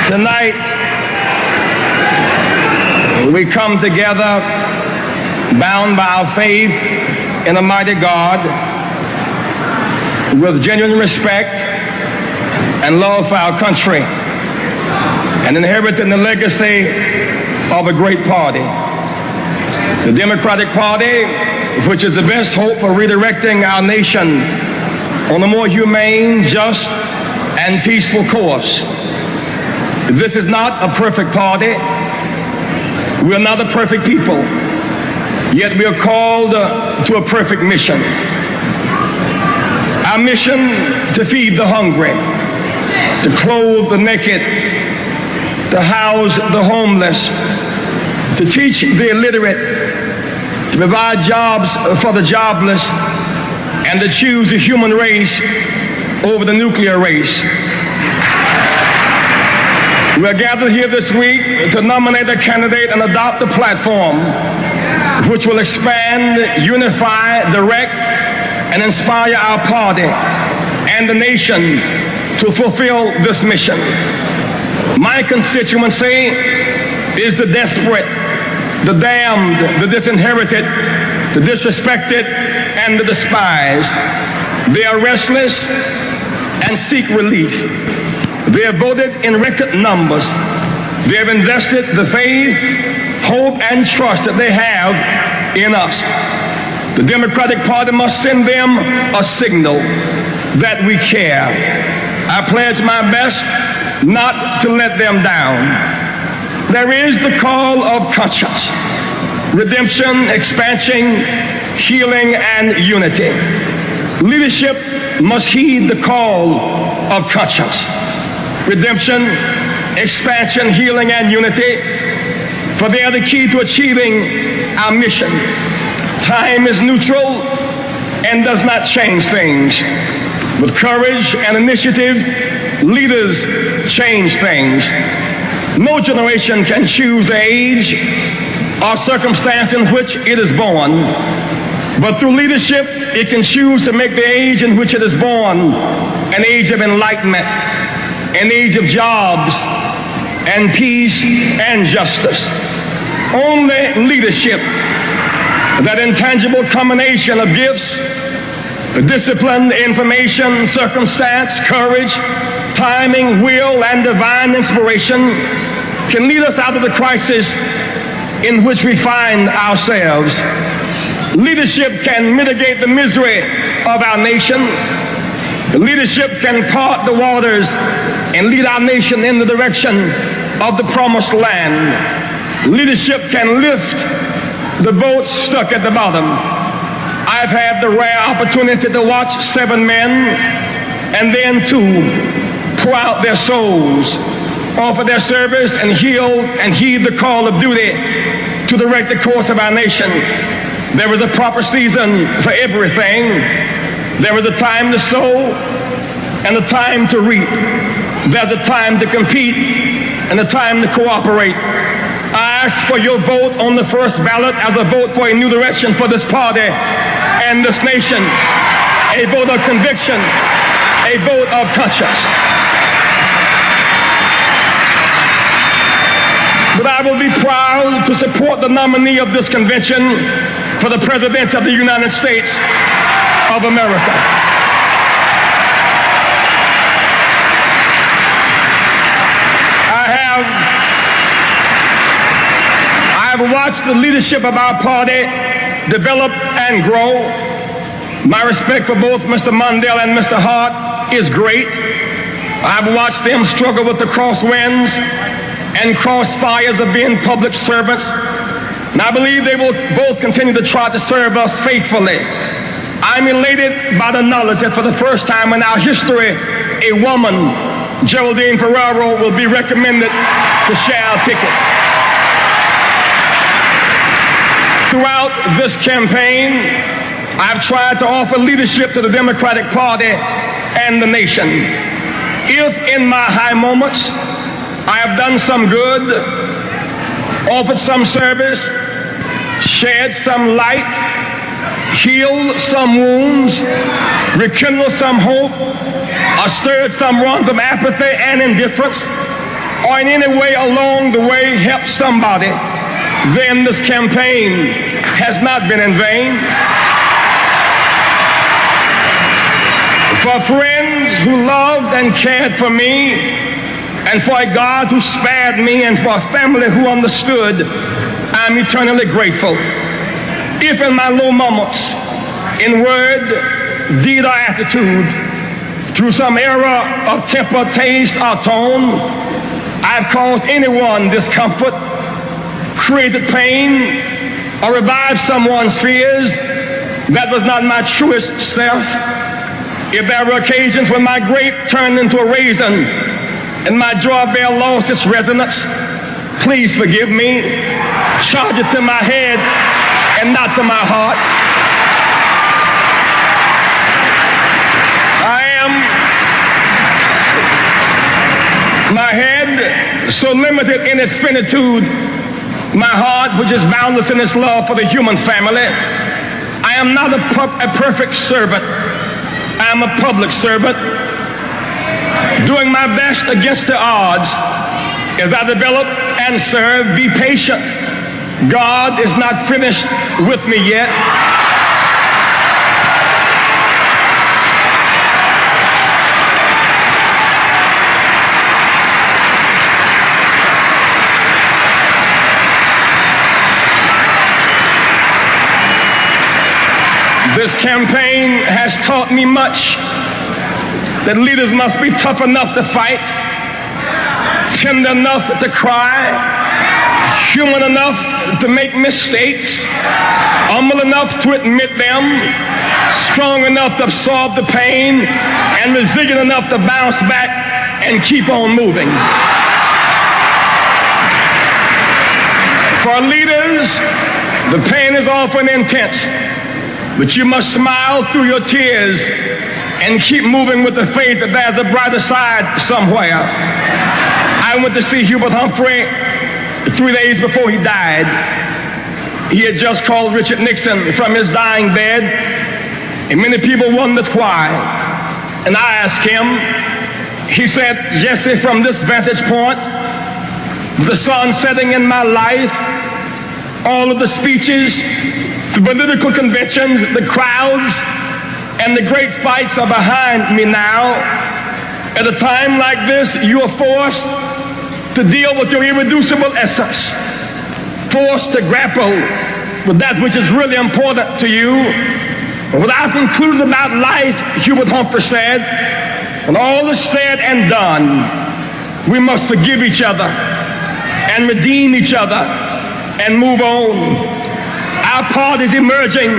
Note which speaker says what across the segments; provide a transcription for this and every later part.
Speaker 1: Tonight, we come together bound by our faith in a mighty God with genuine respect and love for our country and inheriting the legacy of a great party. The Democratic Party, which is the best hope for redirecting our nation on a more humane, just, and peaceful course. This is not a perfect party. We are not a perfect people. Yet we are called to a perfect mission. Our mission to feed the hungry, to clothe the naked, to house the homeless, to teach the illiterate, to provide jobs for the jobless, and to choose the human race over the nuclear race. We are gathered here this week to nominate a candidate and adopt a platform which will expand, unify, direct, and inspire our party and the nation to fulfill this mission. My constituency is the desperate, the damned, the disinherited, the disrespected, and the despised. They are restless and seek relief. They have voted in record numbers. They have invested the faith, hope, and trust that they have in us. The Democratic Party must send them a signal that we care. I pledge my best not to let them down. There is the call of conscience, redemption, expansion, healing, and unity. Leadership must heed the call of conscience, redemption, expansion, healing, and unity, for they are the key to achieving our mission. Time is neutral and does not change things. With courage and initiative, leaders change things. No generation can choose the age or circumstance in which it is born, but through leadership, it can choose to make the age in which it is born an age of enlightenment, an age of jobs and peace and justice. Only leadership, that intangible combination of gifts, discipline, information, circumstance, courage, timing, will, and divine inspiration, can lead us out of the crisis in which we find ourselves. Leadership can mitigate the misery of our nation. Leadership can part the waters and lead our nation in the direction of the promised land. Leadership can lift the boats stuck at the bottom. I've had the rare opportunity to watch 7 men and then 2 pour out their souls, offer their service, and heal and heed the call of duty to direct the course of our nation. There is a proper season for everything. There is a time to sow and a time to reap. There's a time to compete and a time to cooperate. I ask for your vote on the first ballot as a vote for a new direction for this party and this nation. A vote of conviction, a vote of conscience. But I will be proud to support the nominee of this convention for the presidency of the United States of America. I have watched the leadership of our party develop and grow. My respect for both Mr. Mondale and Mr. Hart is great. I've watched them struggle with the crosswinds and crossfires of being public servants, and I believe they will both continue to try to serve us faithfully. I'm elated by the knowledge that for the first time in our history, a woman, Geraldine Ferraro, will be recommended to share our ticket. Throughout this campaign, I've tried to offer leadership to the Democratic Party and the nation. If in my high moments I have done some good, offered some service, shed some light, healed some wounds, rekindled some hope, or stirred some run from apathy and indifference, or in any way along the way help somebody, then this campaign has not been in vain. For friends who loved and cared for me, and for a God who spared me, and for a family who understood, I'm eternally grateful. If in my low moments, in word, deed, or attitude, through some error of temper, taste, or tone, I've caused anyone discomfort, created pain, or revived someone's fears, that was not my truest self. If there were occasions when my grape turned into a raisin and my joy bell lost its resonance, please forgive me. Charge it to my head and not to my heart. My head, so limited in its finitude, my heart, which is boundless in its love for the human family. I am not a perfect servant. I am a public servant, doing my best against the odds as I develop and serve. Be patient. God is not finished with me yet. This campaign has taught me much, that leaders must be tough enough to fight, tender enough to cry, human enough to make mistakes, humble enough to admit them, strong enough to absorb the pain, and resilient enough to bounce back and keep on moving. For leaders, the pain is often intense, but you must smile through your tears and keep moving with the faith that there's a brighter side somewhere. I went to see Hubert Humphrey 3 days before he died. He had just called Richard Nixon from his dying bed, and many people wondered why. And I asked him, he said, Jesse, from this vantage point, the sun setting in my life, all of the speeches, the political conventions, the crowds, and the great fights are behind me now. At a time like this, you are forced to deal with your irreducible essence, forced to grapple with that which is really important to you. What I've concluded about life, Hubert Humphrey said, when all is said and done, we must forgive each other and redeem each other and move on. Our party is emerging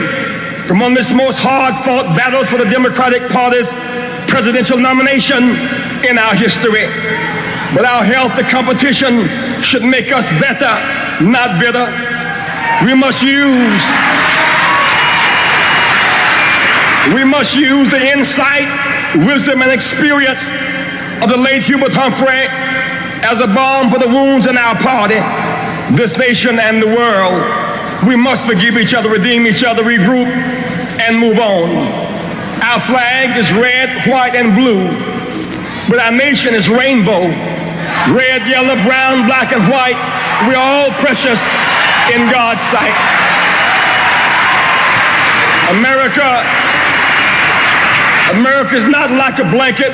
Speaker 1: from one of its most hard-fought battles for the Democratic Party's presidential nomination in our history. But our healthy competition should make us better, not bitter. We must use the insight, wisdom, and experience of the late Hubert Humphrey as a balm for the wounds in our party, this nation, and the world. We must forgive each other, redeem each other, regroup, and move on. Our flag is red, white, and blue, but our nation is rainbow. Red, yellow, brown, black, and white. We're all precious in God's sight. America is not like a blanket,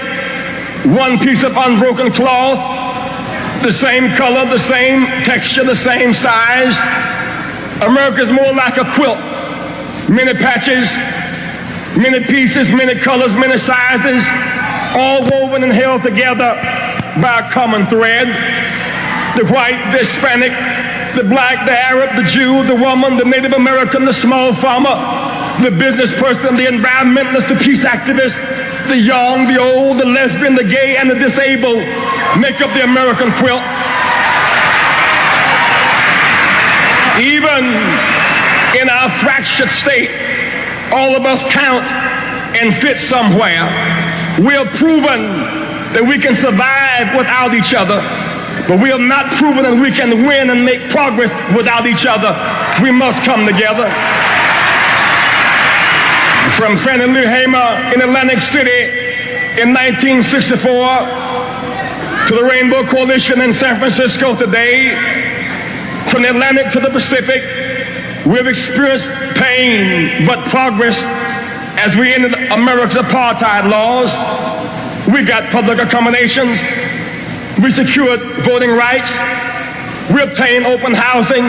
Speaker 1: one piece of unbroken cloth, the same color, the same texture, the same size. America is more like a quilt, many patches, many pieces, many colors, many sizes, all woven and held together by a common thread. The white, the Hispanic, the black, the Arab, the Jew, the woman, the Native American, the small farmer, the business person, the environmentalist, the peace activist, the young, the old, the lesbian, the gay, and the disabled make up the American quilt. Even in our fractured state, all of us count and fit somewhere. We have proven that we can survive without each other, but we have not proven that we can win and make progress without each other. We must come together. From Fannie Lou Hamer in Atlantic City in 1964 To the Rainbow Coalition in San Francisco today, from the Atlantic to the Pacific, we've experienced pain but progress as we ended America's apartheid laws. We got public accommodations. We secured voting rights. We obtained open housing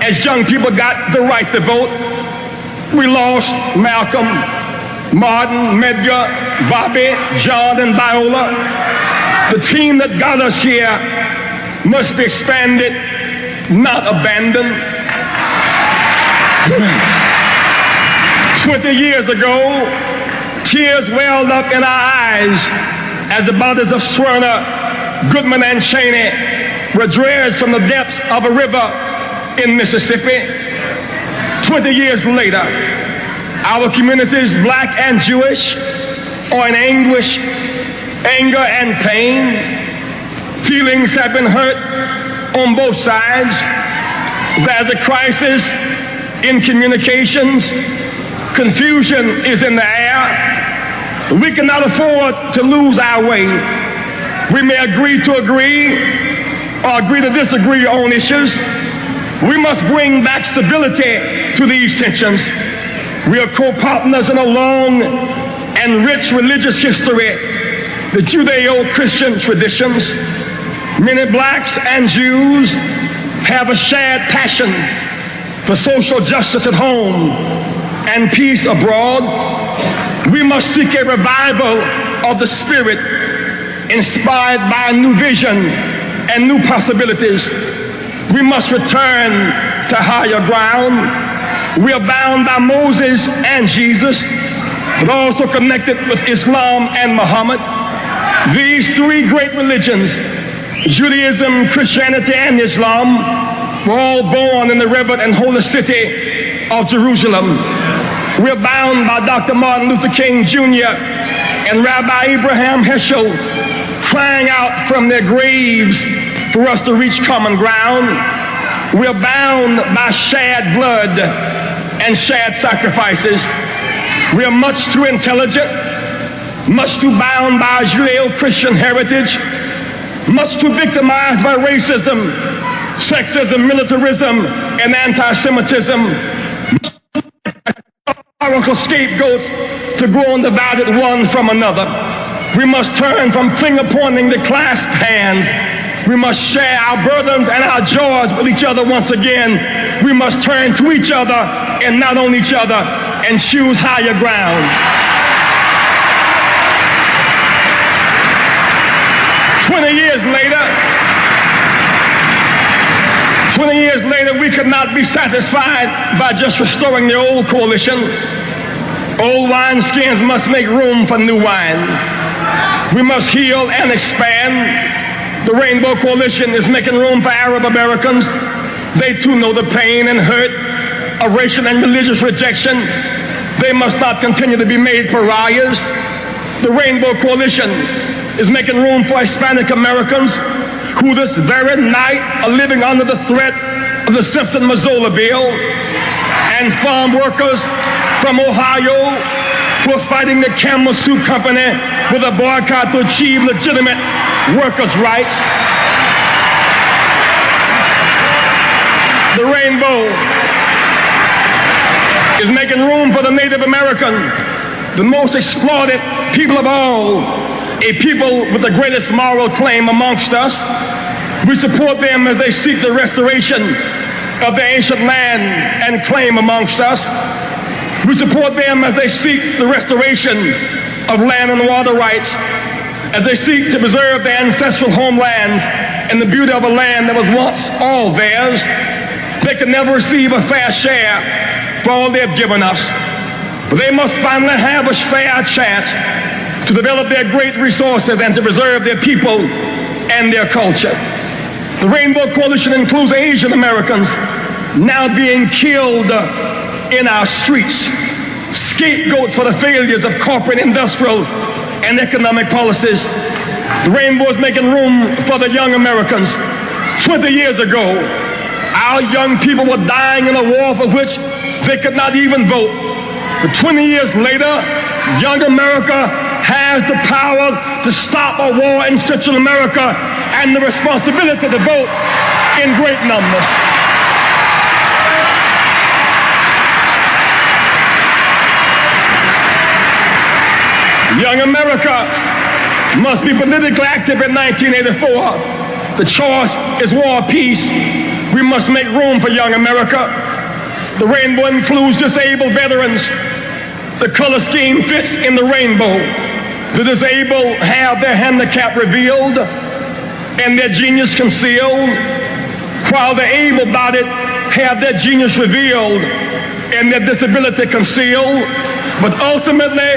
Speaker 1: as young people got the right to vote. We lost Malcolm, Martin, Medgar, Bobby, John, and Viola. The team that got us here must be expanded, not abandoned. 20 years ago, tears welled up in our eyes as the bodies of Swerner, Goodman, and Cheney were dredged from the depths of a river in Mississippi. 20 years later, our communities, black and Jewish, are in anguish, anger, and pain. Feelings have been hurt on both sides. There's a crisis in communications. Confusion is in the air. We cannot afford to lose our way. We may agree to agree or agree to disagree on issues. We must bring back stability to these tensions. We are co-partners in a long and rich religious history, the Judeo-Christian traditions. Many blacks and Jews have a shared passion for social justice at home and peace abroad. We must seek a revival of the spirit inspired by a new vision and new possibilities. We must return to higher ground. We are bound by Moses and Jesus, but also connected with Islam and Muhammad. These three great religions, Judaism, Christianity, and Islam, were all born in the reverent and holy city of Jerusalem. We are bound by Dr. Martin Luther King Jr. and Rabbi Abraham Heschel, crying out from their graves for us to reach common ground. We are bound by shared blood and shared sacrifices. We are much too intelligent, much too bound by Judeo-Christian heritage, much too victimized by racism, sexism, militarism, and anti-Semitism, historical scapegoats to grow undivided one from another. We must turn from finger-pointing to clasp hands. We must share our burdens and our joys with each other once again. We must turn to each other and not on each other and choose higher ground. 20 years later, we could not be satisfied by just restoring the old coalition. Old wineskins must make room for new wine. We must heal and expand. The Rainbow Coalition is making room for Arab Americans. They too know the pain and hurt of racial and religious rejection. They must not continue to be made pariahs. The Rainbow Coalition is making room for Hispanic Americans who this very night are living under the threat of the Simpson-Mazzola bill, and farm workers from Ohio who are fighting the Camel Soup Company with a boycott to achieve legitimate workers' rights. The Rainbow is making room for the Native American, the most exploited people of all, a people with the greatest moral claim amongst us. We support them as they seek the restoration of the ancient land and claim amongst us. We support them as they seek the restoration of land and water rights, as they seek to preserve their ancestral homelands and the beauty of a land that was once all theirs. They can never receive a fair share for all they have given us, but they must finally have a fair chance to develop their great resources and to preserve their people and their culture. The Rainbow Coalition includes Asian Americans now being killed in our streets, scapegoats for the failures of corporate, industrial, and economic policies. The Rainbow is making room for the young Americans. 20 years ago, our young people were dying in a war for which they could not even vote. But 20 years later, young America has the power to stop a war in Central America and the responsibility to vote in great numbers. Young America must be politically active in 1984. The choice is war or peace. We must make room for young America. The rainbow includes disabled veterans. The color scheme fits in the rainbow. The disabled have their handicap revealed and their genius concealed, while the able-bodied have their genius revealed and their disability concealed. But ultimately,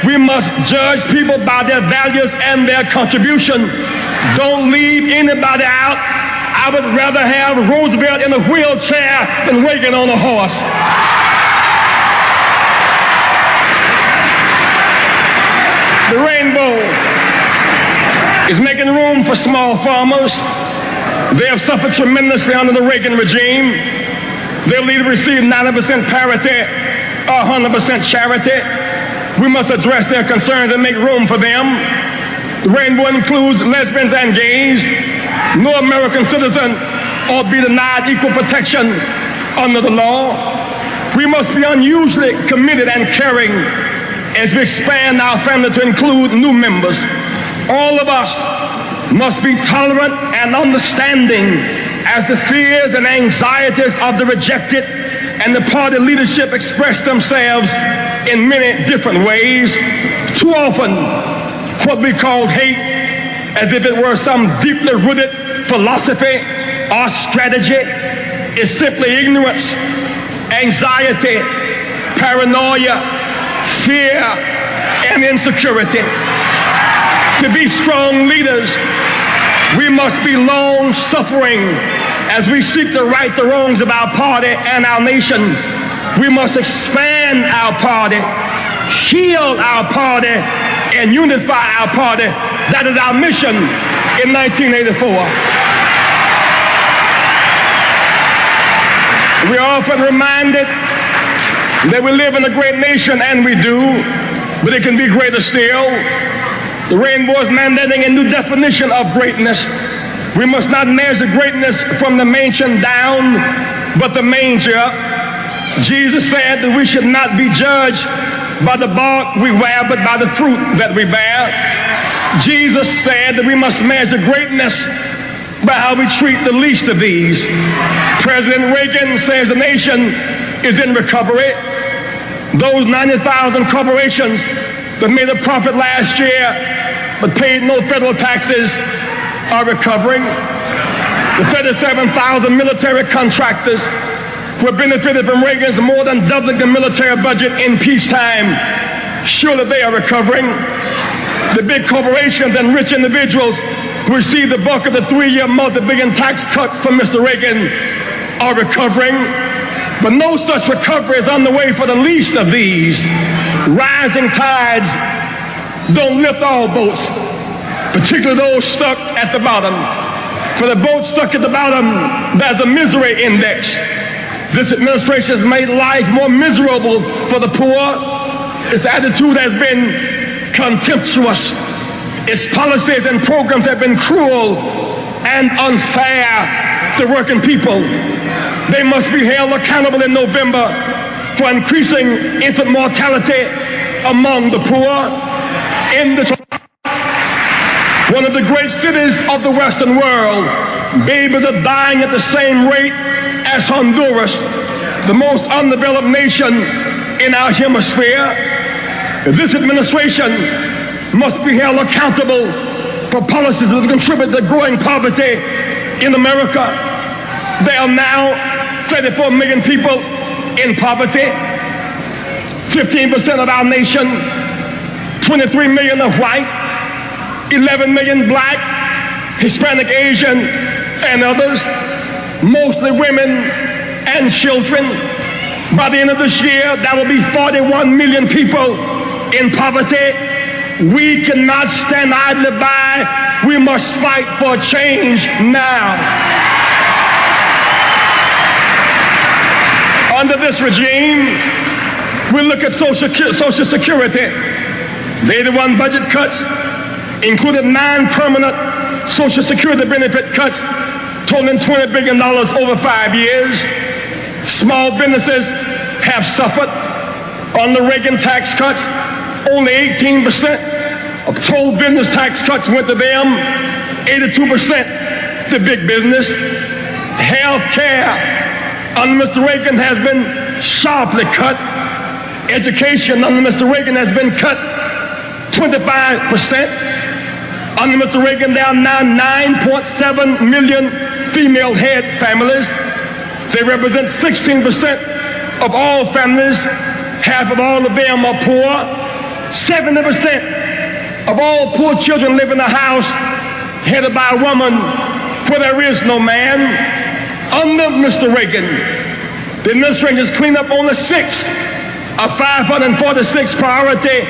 Speaker 1: we must judge people by their values and their contribution. Don't leave anybody out. I would rather have Roosevelt in a wheelchair than Reagan on a horse. The rainbow is making room for small farmers. They have suffered tremendously under the Reagan regime. They will either receive 90% parity or 100% charity. We must address their concerns and make room for them. The rainbow includes lesbians and gays. No American citizen ought to be denied equal protection under the law. We must be unusually committed and caring as we expand our family to include new members. All of us must be tolerant and understanding as the fears and anxieties of the rejected and the party leadership express themselves in many different ways. Too often, what we call hate, as if it were some deeply rooted philosophy or strategy, is simply ignorance, anxiety, paranoia, fear, and insecurity. To be strong leaders, we must be long-suffering as we seek to right the wrongs of our party and our nation. We must expand our party, heal our party, and unify our party. That is our mission in 1984. We are often reminded that we live in a great nation, and we do, but it can be greater still. The rainbow is mandating a new definition of greatness. We must not measure greatness from the mansion down, but the manger up. Jesus said that we should not be judged by the bark we wear, but by the fruit that we bear. Jesus said that we must measure greatness by how we treat the least of these. President Reagan says the nation is in recovery. Those 90,000 corporations that made a profit last year but paid no federal taxes are recovering. The 37,000 military contractors who have benefited from Reagan's more than doubling the military budget in peacetime, surely they are recovering. The big corporations and rich individuals who received the bulk of the 3-year multi-billion tax cut from Mr. Reagan are recovering. But no such recovery is underway for the least of these. Rising tides don't lift all boats, particularly those stuck at the bottom. For the boats stuck at the bottom, there's a misery index. This administration has made life more miserable for the poor. Its attitude has been contemptuous. Its policies and programs have been cruel and unfair to working people. They must be held accountable in November for increasing infant mortality among the poor. One of the great cities of the Western world, babies are dying at the same rate as Honduras, the most undeveloped nation in our hemisphere. This administration must be held accountable for policies that contribute to growing poverty in America. There are now 34 million people in poverty. 15% of our nation, 23 million are white, 11 million black, Hispanic, Asian, and others, mostly women and children. By the end of this year, there will be 41 million people in poverty. We cannot stand idly by. We must fight for change now. Under this regime, we look at Social Security. The 81 budget cuts included 9 permanent Social Security benefit cuts totaling $20 billion over 5 years. Small businesses have suffered on the Reagan tax cuts. Only 18% of total business tax cuts went to them, 82% to big business. Health care under Mr. Reagan has been sharply cut. Education under Mr. Reagan has been cut 25%. Under Mr. Reagan, there are now 9.7 million female head families. They represent 16% of all families. Half of all of them are poor. 70% of all poor children live in a house headed by a woman where there is no man. Under Mr. Reagan, the administration has cleaned up only 6 of 546 priority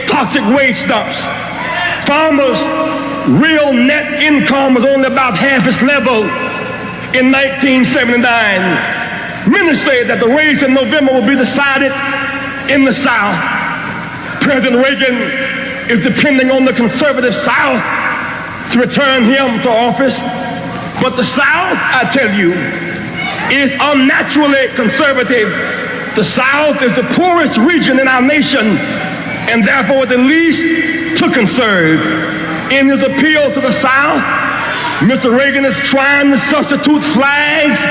Speaker 1: toxic wage dumps. Farmers' real net income was only about half its level in 1979. Many say that the race in November will be decided in the South. President Reagan is depending on the conservative South to return him to office. But the South, I tell you, is unnaturally conservative. The South is the poorest region in our nation and therefore the least to conserve. In his appeal to the South, Mr. Reagan is trying to substitute flags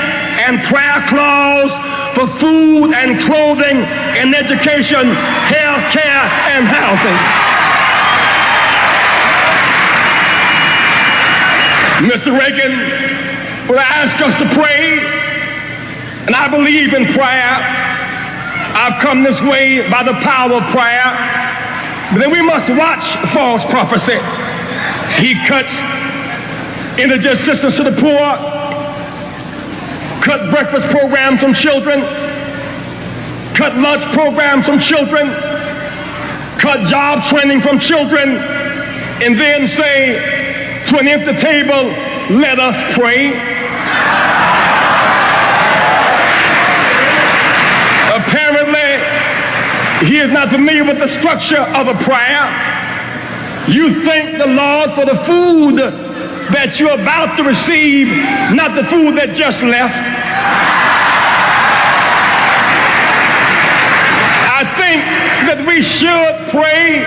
Speaker 1: and prayer clause for food and clothing and education, health care and housing. Mr. Reagan would ask us to pray, and I believe in prayer. I've come this way by the power of prayer, but then we must watch false prophecy. He cuts energy assistance to the poor, cut breakfast programs from children, cut lunch programs from children, cut job training from children, and then say to an empty table, let us pray. Apparently, he is not familiar with the structure of a prayer. You thank the Lord for the food that you're about to receive, not the food that just left. I think that we should pray,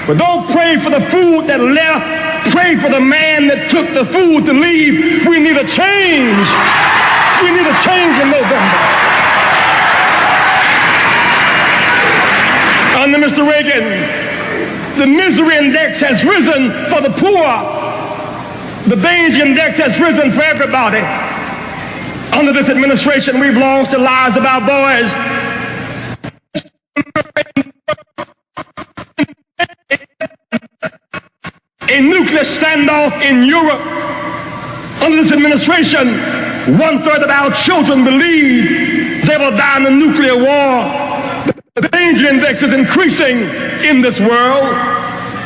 Speaker 1: but don't pray for the food that left. Pray for the man that took the food to leave. We need a change. We need a change in November. Under Mr. Reagan, the misery index has risen for the poor. The danger index has risen for everybody. Under this administration, we've lost the lives of our boys. A nuclear standoff in Europe. Under this administration, 1/3 of our children believe they will die in a nuclear war. The danger index is increasing in this world.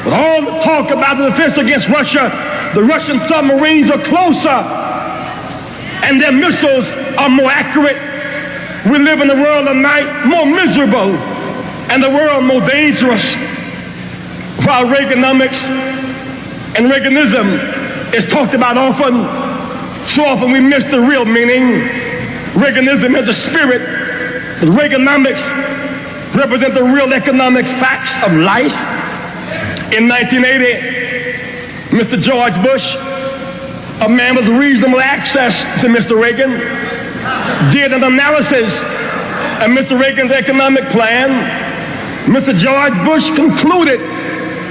Speaker 1: With all the talk about the defense against Russia, the Russian submarines are closer and their missiles are more accurate. We live in a world of night more miserable and the world more dangerous. While Reaganomics and Reaganism is talked about often, so often we miss the real meaning. Reaganism is a spirit, but Reaganomics represent the real economic facts of life. In 1980, Mr. George Bush, a man with reasonable access to Mr. Reagan, did an analysis of Mr. Reagan's economic plan. Mr. George Bush concluded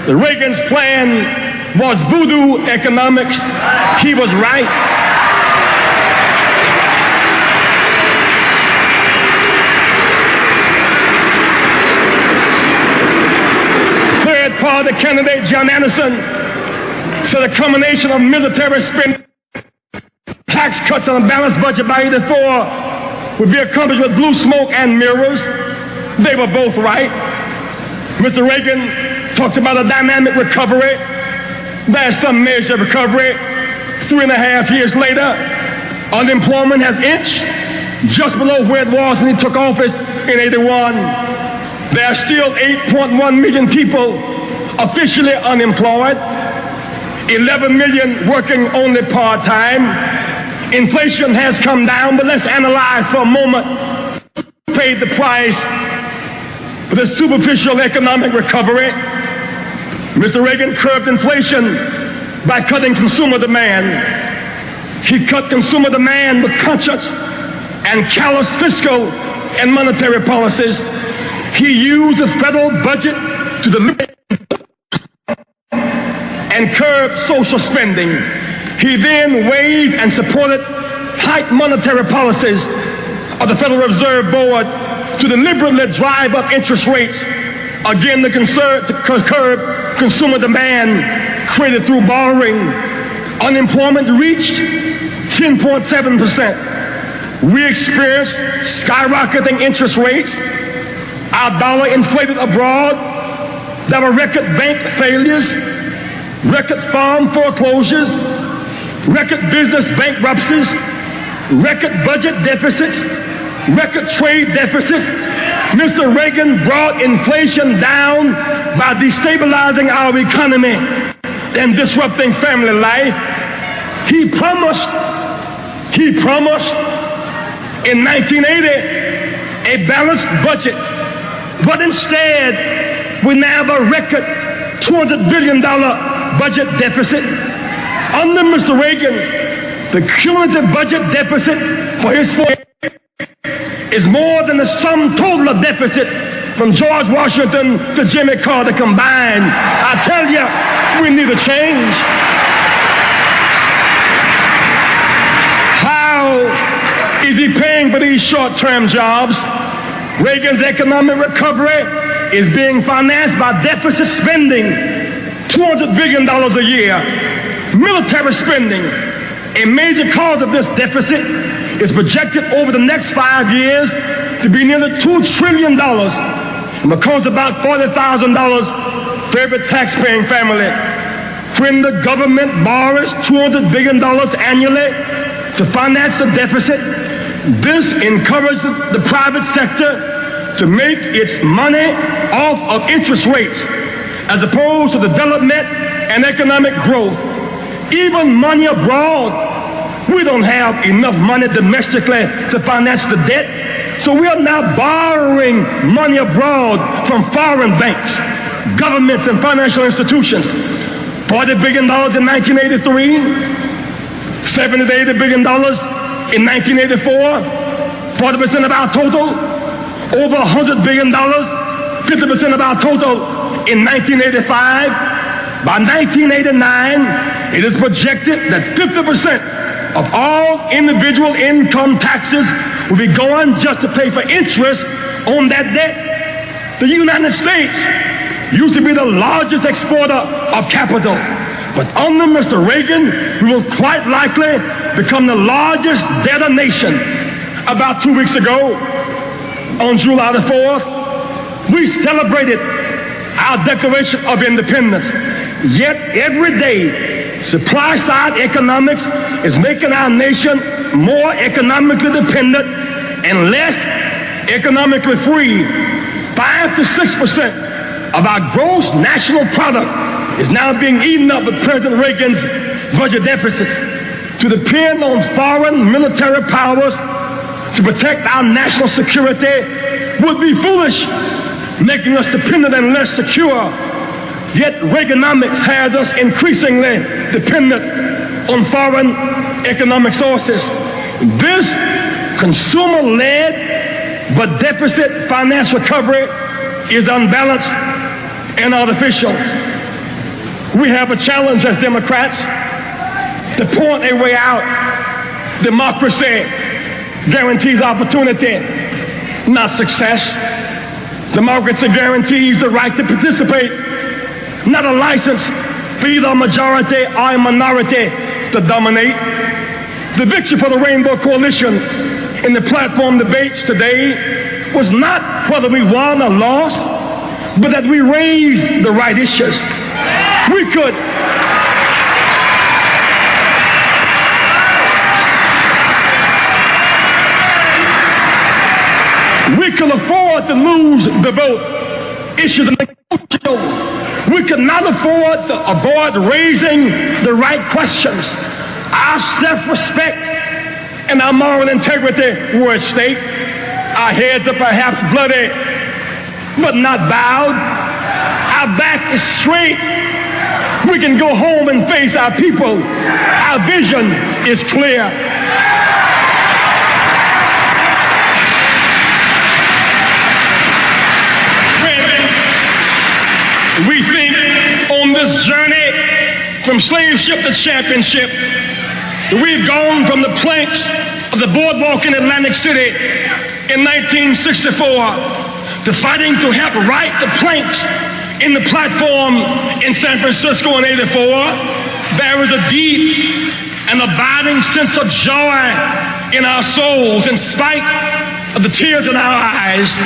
Speaker 1: that Reagan's plan was voodoo economics. He was right. Third-party candidate John Anderson said a combination of military spending, tax cuts, and a balanced budget by 84 would be accomplished with blue smoke and mirrors. They were both right. Mr. Reagan talks about a dynamic recovery. There's some measure of recovery. 3.5 years later, unemployment has inched just below where it was when he took office in 81. There are still 8.1 million people officially unemployed, 11 million working only part-time. Inflation has come down, but let's analyze for a moment who paid the price for this superficial economic recovery. Mr. Reagan curbed inflation by cutting consumer demand. He cut consumer demand with conscious and callous fiscal and monetary policies. He used the federal budget to deliver and curb social spending. He then raised and supported tight monetary policies of the Federal Reserve Board to deliberately drive up interest rates, again to curb consumer demand created through borrowing. Unemployment reached 10.7%. We experienced skyrocketing interest rates. Our dollar inflated abroad. There were record bank failures, record farm foreclosures, record business bankruptcies, record budget deficits, record trade deficits. Mr. Reagan brought inflation down by destabilizing our economy and disrupting family life. He promised in 1980 a balanced budget, but instead we now have a record $200 billion budget deficit. Under Mr. Reagan, the cumulative budget deficit for his 4 years is more than the sum total of deficits from George Washington to Jimmy Carter combined. I tell you, we need a change. How is he paying for these short-term jobs? Reagan's economic recovery is being financed by deficit spending, $200 billion a year. Military spending, a major cause of this deficit, is projected over the next 5 years to be nearly $2 trillion, and will cost about $40,000 for every taxpaying family. When the government borrows $200 billion annually to finance the deficit, this encourages the private sector to make its money off of interest rates as opposed to development and economic growth. Even money abroad, we don't have enough money domestically to finance the debt, so we are now borrowing money abroad from foreign banks, governments, and financial institutions. $40 billion in 1983, $70 to $80 billion in 1984, 40% of our total, over $100 billion, 50% of our total in 1985. By 1989, it is projected that 50% of all individual income taxes will be going just to pay for interest on that debt. The United States used to be the largest exporter of capital, but under Mr. Reagan, we will quite likely become the largest debtor nation. About 2 weeks ago, on July the 4th, we celebrated our Declaration of Independence. Yet every day, supply-side economics is making our nation more economically dependent and less economically free. 5 to 6% of our gross national product is now being eaten up with President Reagan's budget deficits. To depend on foreign military powers to protect our national security would be foolish, making us dependent and less secure. Yet Reaganomics has us increasingly dependent on foreign economic sources. This consumer-led but deficit finance recovery is unbalanced and artificial. We have a challenge as Democrats to point a way out. Democracy guarantees opportunity, not success. Democracy guarantees the right to participate, not a license for either a majority or a minority to dominate. The victory for the Rainbow Coalition in the platform debates today was not whether we won or lost, but that we raised the right issues. We could afford to lose the vote. Issues are negotiable. We We cannot afford to avoid raising the right questions. Our self-respect and our moral integrity were at stake. Our heads are perhaps bloody, but not bowed. Our back is straight. We can go home and face our people. Our vision is clear. When we think on this journey from slave ship to championship, we've gone from the planks of the boardwalk in Atlantic City in 1964 to fighting to help right the planks in the platform in San Francisco in '84. There is a deep and abiding sense of joy in our souls in spite of the tears in our eyes.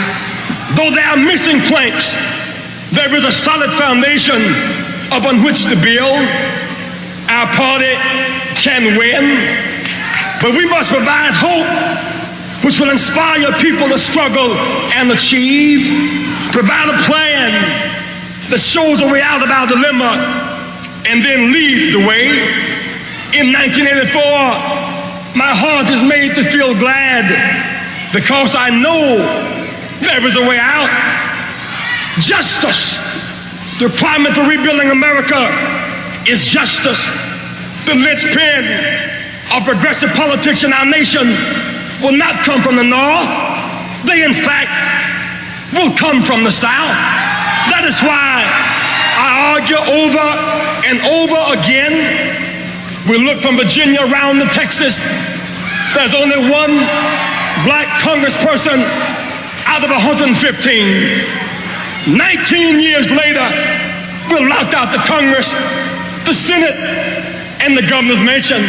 Speaker 1: Though there are missing planks, there is a solid foundation upon which to build. Our party can win, but we must provide hope which will inspire people to struggle and achieve. Provide a plan that shows a way out of our dilemma and then lead the way. In 1984, my heart is made to feel glad because I know there is a way out. Justice. The requirement for rebuilding America is justice. The linchpin of progressive politics in our nation will not come from the North. They, in fact, will come from the South. That is why I argue over and over again. We look from Virginia around to Texas. There's only one black congressperson out of 115. 19 years later, we locked out the Congress, the Senate, and the governor's mansion.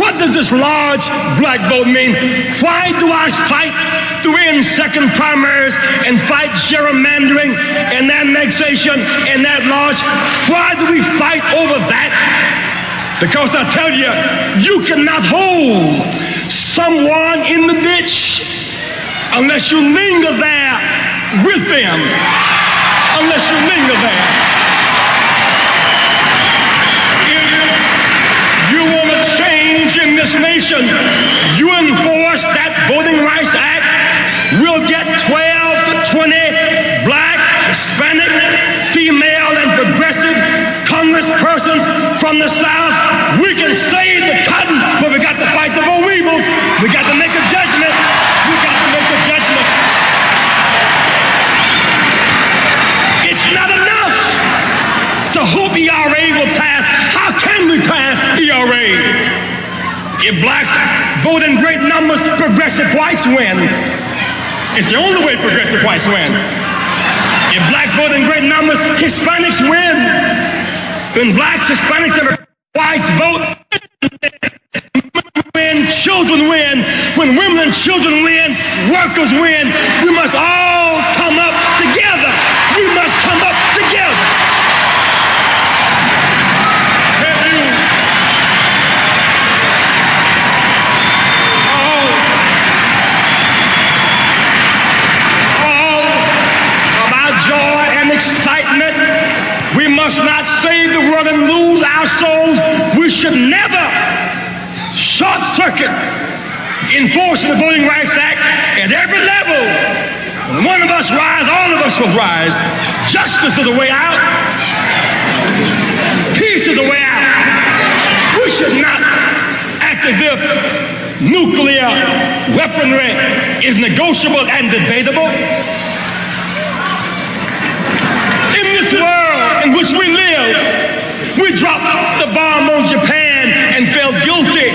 Speaker 1: What does this large black vote mean? Why do I fight to end second primaries and fight gerrymandering and annexation and that large? Why do we fight over that? Because I tell you, you cannot hold someone in the ditch unless you linger there with them. Unless you linger there. If you want to change in this nation, you enforce that Voting Rights Act, we'll get 12 to 20 black, Hispanic, female, and progressive congresspersons from the South. We can save the cotton, but we got to fight the boll weevils. We got to make a judgment. We got to make a judgment. It's not enough to hope ERA will pass. How can we pass ERA? If blacks vote in great numbers, progressive whites win. It's the only way progressive whites win. If blacks vote in great numbers, Hispanics win. When blacks, Hispanics, and whites vote, when children win, when women and children win, workers win. We must all come up together. We must come up together. All of our joy and excitement. We must not save the world and lose our souls. We should never short circuit enforcing the Voting Rights Act at every level. When one of us rise, all of us will rise. Justice is a way out. Peace is a way out. We should not act as if nuclear weaponry is negotiable and debatable. In this world in which we live, we dropped the bomb on Japan and felt guilty.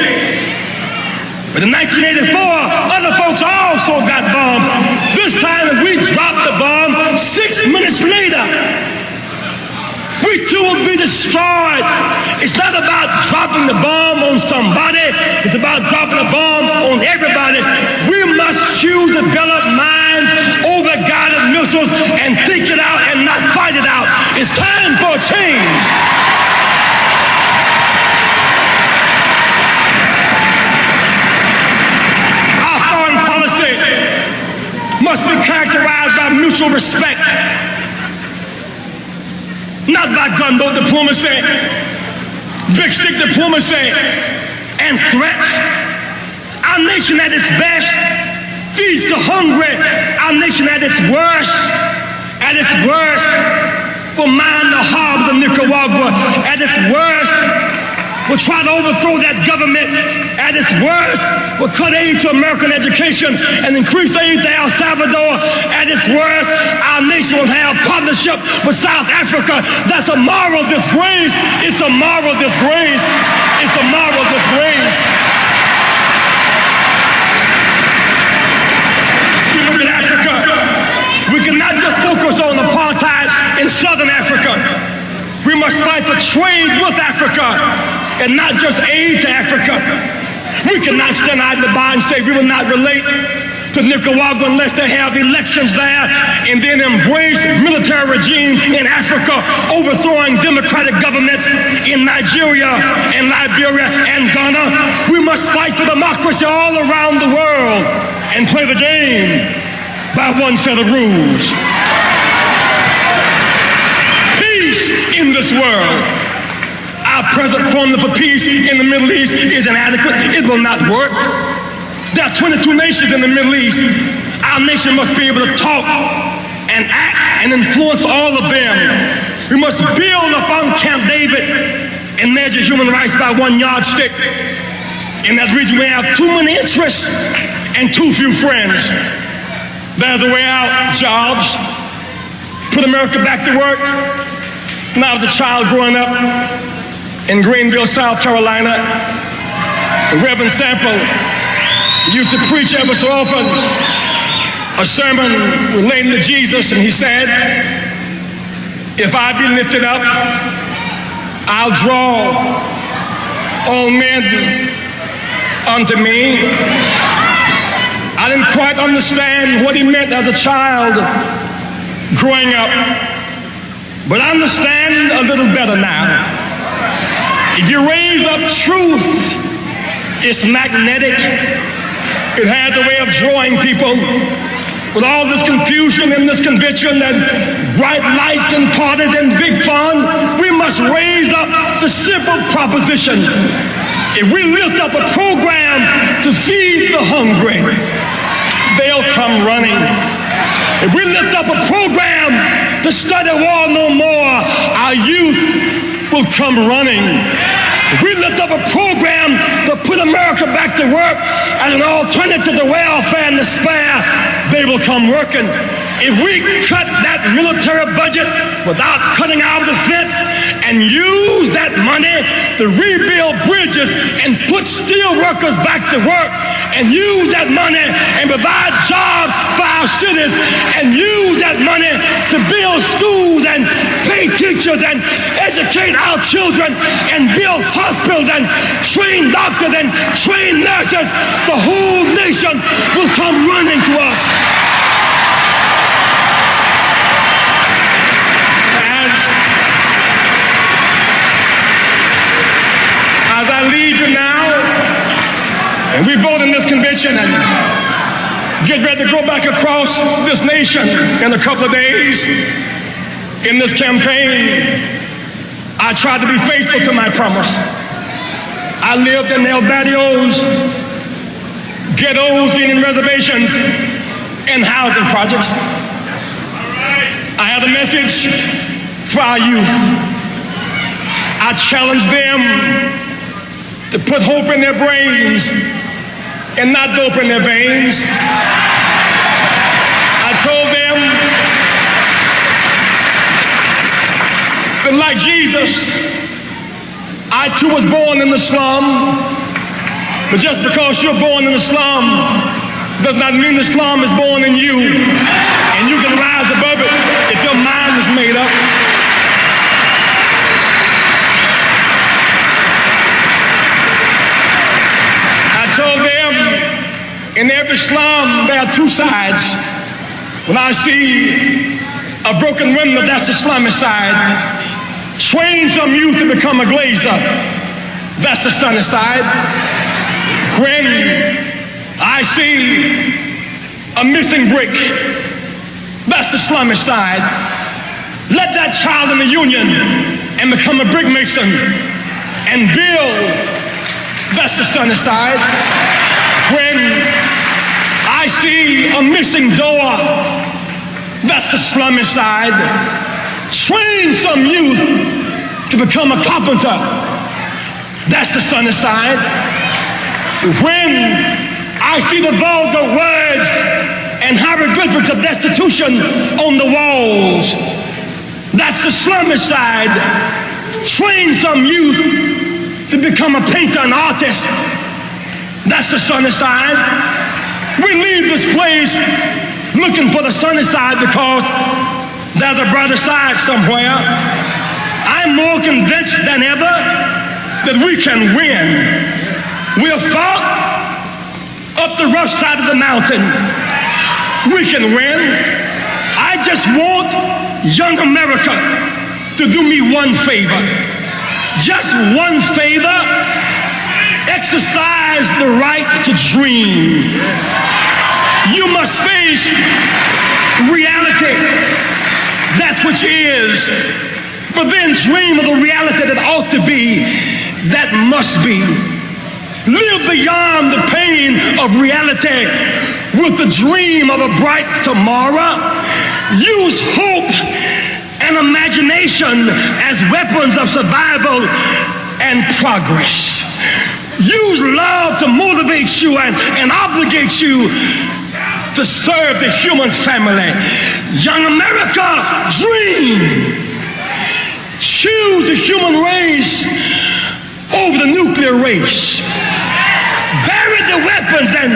Speaker 1: But in 1984, other folks also got bombs. This time we dropped the bomb 6 minutes later. We too will be destroyed. It's not about dropping the bomb on somebody. It's about dropping a bomb on everybody. We must choose to develop minds over guided missiles and think it out and not fight it out. It's time for a change. Our foreign policy must be characterized by mutual respect. not by gunboat diplomacy, big stick diplomacy, and threats. Our nation at its best feeds the hungry. Our nation at its worst, will mine the harbors of Nicaragua. At its worst, will try to overthrow that government. At its worst, will cut aid to American education and increase aid to El Salvador. At its worst, our nation will have partnership with South Africa. That's a moral disgrace. It's a moral disgrace. It's a moral disgrace. We look at Africa. We cannot just focus on apartheid in Southern Africa. We must fight for trade with Africa and not just aid to Africa. We cannot stand idly by and say we will not relate to Nicaragua unless they have elections there and then embrace military regime in Africa, overthrowing democratic governments in Nigeria and Liberia and Ghana. We must fight for democracy all around the world and play the game by one set of rules. Peace in this world. Our present formula for peace in the Middle East is inadequate. It will not work. There are 22 nations in the Middle East. Our nation must be able to talk and act and influence all of them. We must build upon Camp David and measure human rights by one yardstick. In that region, we have too many interests and too few friends. There's a way out. Jobs. Put America back to work. When I was a child growing up in Greenville, South Carolina, Reverend Sample used to preach ever so often a sermon relating to Jesus, and he said, if I be lifted up, I'll draw all men unto me. I didn't quite understand what he meant as a child growing up, but I understand a little better now. If you raise up truth, it's magnetic. It has a way of drawing people. With all this confusion and this conviction and bright lights and parties and big fun, we must raise up the simple proposition. If we lift up a program to feed the hungry, they'll come running. If we lift up a program to study war no more, our youth will come running. If we lift up a program to put America back to work as an alternative to welfare and despair, they will come working. If we cut that military budget without cutting our defense and use that money to rebuild bridges and put steel workers back to work and use that money and provide jobs for our cities and use that money to build schools and pay teachers and educate our children and build hospitals and train doctors and train nurses, the whole nation will come running to us. As I leave you now, and we vote in this convention and get ready to go back across this nation in a couple of days, in this campaign, I tried to be faithful to my promise. I lived in El Barrios, ghettos, Indian reservations, and housing projects. I had a message for our youth. I challenged them to put hope in their brains and not dope in their veins. I told them that like Jesus, I too was born in the slum, but just because you're born in the slum does not mean the slum is born in you, and you can rise above it if your mind is made up. Told them in every slum there are two sides. When I see a broken window, that's the slummy side. Train some youth to become a glazer, that's the sunny side. When I see a missing brick, that's the slummy side. Let that child in the union and become a brick mason and build. That's the sunny side. When I see a missing door, that's the slummy side. Train some youth to become a carpenter. That's the sunny side. When I see the vulgar words and hieroglyphics of destitution on the walls, that's the slummy side. Train some youth to become a painter and artist. That's the sunny side. We leave this place looking for the sunny side because there's a brighter side somewhere. I'm more convinced than ever that we can win. We'll fought up the rough side of the mountain. We can win. I just want young America to do me one favor. Just one favor. Exercise the right to dream. You must face reality, that which is, but then dream of the reality that ought to be, that must be. Live beyond the pain of reality with the dream of a bright tomorrow. Use hope and imagination as weapons of survival and progress. Use love to motivate you and obligate you to serve the human family. Young America, dream. Choose the human race over the nuclear race. Bury the weapons and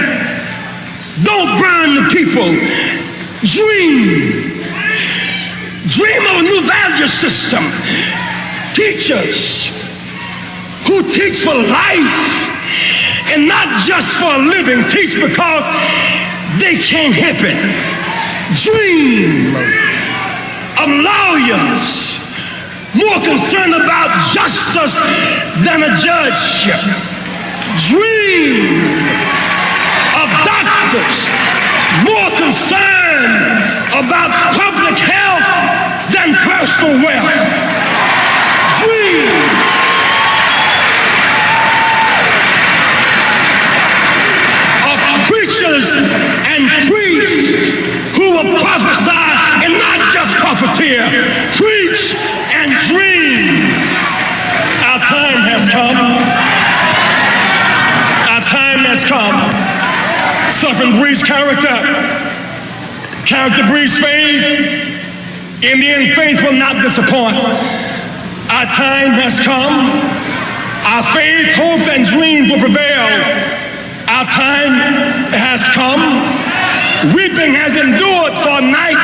Speaker 1: don't burn the people. Dream. Dream of a new value system. Teachers who teach for life and not just for a living. Teach because they can't help it. Dream of lawyers more concerned about justice than a judgeship. Dream of doctors more concerned about public health than personal wealth. Dream preachers and priests who will prophesy and not just profiteer. Preach and dream. Our time has come. Our time has come. Suffering breeds character. Character breeds faith. In the end, faith will not disappoint. Our time has come. Our faith, hopes, and dreams will prevail. Our time has come. Weeping has endured for a night,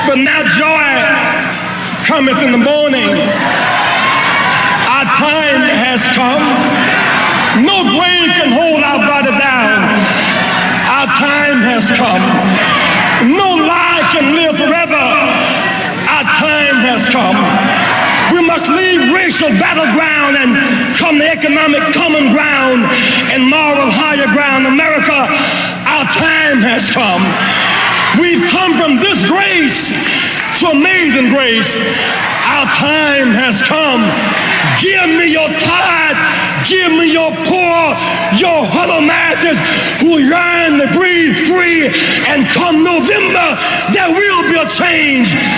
Speaker 1: but now joy cometh in the morning. Our time has come. No grave can hold our body down. Our time has come. No lie can live forever. Our time has come. We must leave racial battleground and come to economic common ground and moral higher ground. America, our time has come. We've come from disgrace to amazing grace. Our time has come. Give me your tithe, give me your poor, your huddled masses who yearn to breathe free, and come November, there will be a change.